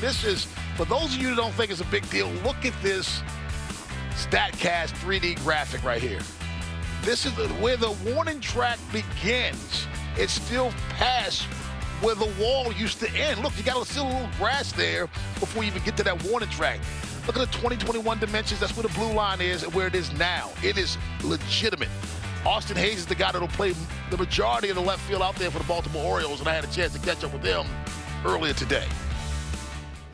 this is, for those of you that don't think it's a big deal, look at this StatCast 3D graphic right here. This is where the warning track begins. It's still past where the wall used to end. Look, you got still a little grass there before you even get to that warning track. Look at the 2021 dimensions. That's where the blue line is and where it is now. It is legitimate. Austin Hayes is the guy that'll play the majority of the left field out there for the Baltimore Orioles, and I had a chance to catch up with them earlier today.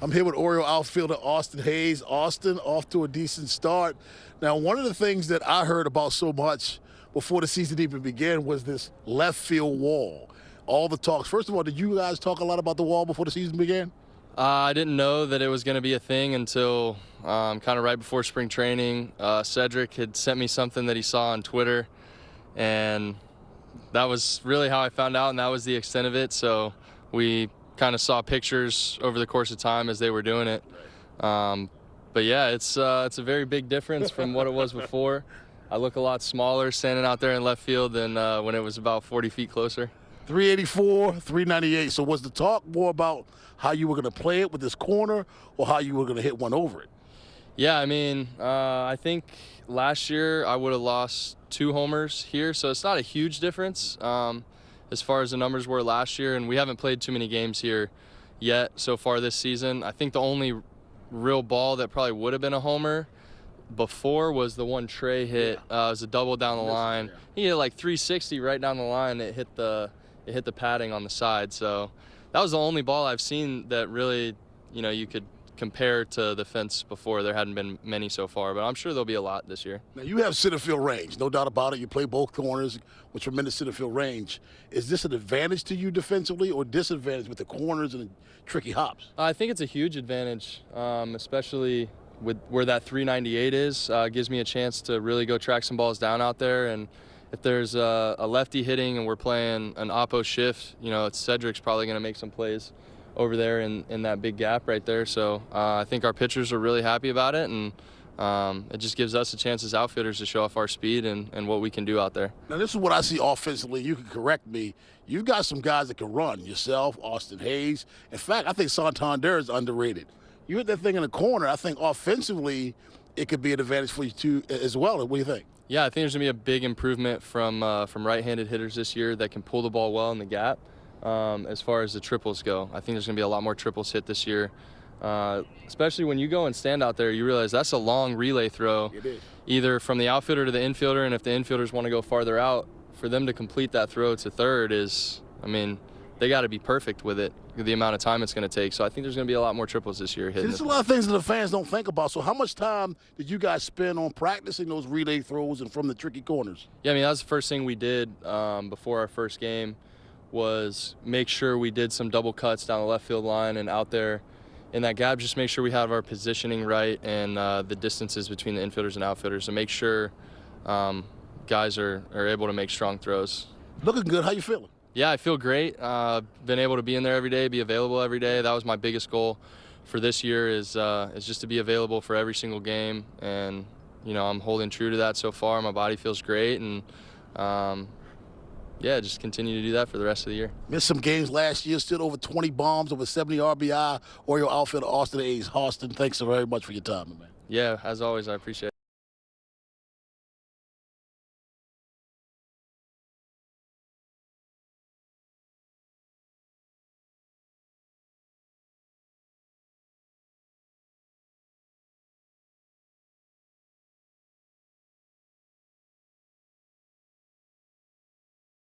I'm here with Oriole outfielder Austin Hayes. Austin, off to a decent start. Now, one of the things that I heard about so much before the season even began was this left field wall. All the talks. First of all, did you guys talk a lot about the wall before the season began? I didn't know that it was going to be a thing until kind of right before spring training. Cedric had sent me something that he saw on Twitter, and that was really how I found out, and that was the extent of it. So we kind of saw pictures over the course of time as they were doing it. But yeah, it's a very big difference from what it was before. I look a lot smaller standing out there in left field than when it was about 40 feet closer. 384, 398. So was the talk more about how you were going to play it with this corner or how you were going to hit one over it? Yeah, I mean, I think last year I would have lost 2 homers here, so it's not a huge difference as far as the numbers were last year, and we haven't played too many games here yet so far this season. I think the only real ball that probably would have been a homer before was the one Trey hit. It was a double down the line. He hit like 360 right down the line. It hit the padding on the side. So that was the only ball I've seen that really, you could compare to the fence before. There hadn't been many so far, but I'm sure there'll be a lot this year. Now, you have center field range, no doubt about it. You play both corners with tremendous center field range. Is this an advantage to you defensively or disadvantage with the corners and the tricky hops? I think it's a huge advantage, especially with where that 398 is. Gives me a chance to really go track some balls down out there, and if there's a lefty hitting and we're playing an oppo shift, Cedric's probably going to make some plays over there in that big gap right there. So I think our pitchers are really happy about it, and it just gives us a chance as outfielders to show off our speed and what we can do out there. Now, this is what I see offensively. You can correct me. You've got some guys that can run. Yourself, Austin Hayes. In fact, I think Santander is underrated. You hit that thing in the corner. I think offensively it could be an advantage for you too as well. What do you think? Yeah, I think there's going to be a big improvement from right-handed hitters this year that can pull the ball well in the gap. As far as the triples go, I think there's going to be a lot more triples hit this year. Especially when you go and stand out there, you realize that's a long relay throw, either from the outfielder to the infielder, and if the infielders want to go farther out, for them to complete that throw to third is, they got to be perfect with it, the amount of time it's going to take. So I think there's going to be a lot more triples this year. There's a lot of things that the fans don't think about. So how much time did you guys spend on practicing those relay throws and from the tricky corners? Yeah, that was the first thing we did before our first game, was make sure we did some double cuts down the left field line and out there in that gap, just make sure we have our positioning right and the distances between the infielders and outfielders to make sure guys are able to make strong throws. Looking good. How you feeling? Yeah, I feel great. Been able to be in there every day, be available every day. That was my biggest goal for this year is just to be available for every single game. And, I'm holding true to that so far. My body feels great. And, yeah, just continue to do that for the rest of the year. Missed some games last year, still over 20 bombs, over 70 RBI. Oriole outfielder Austin Hayes. Austin, thanks so very much for your time, man. Yeah, as always, I appreciate it.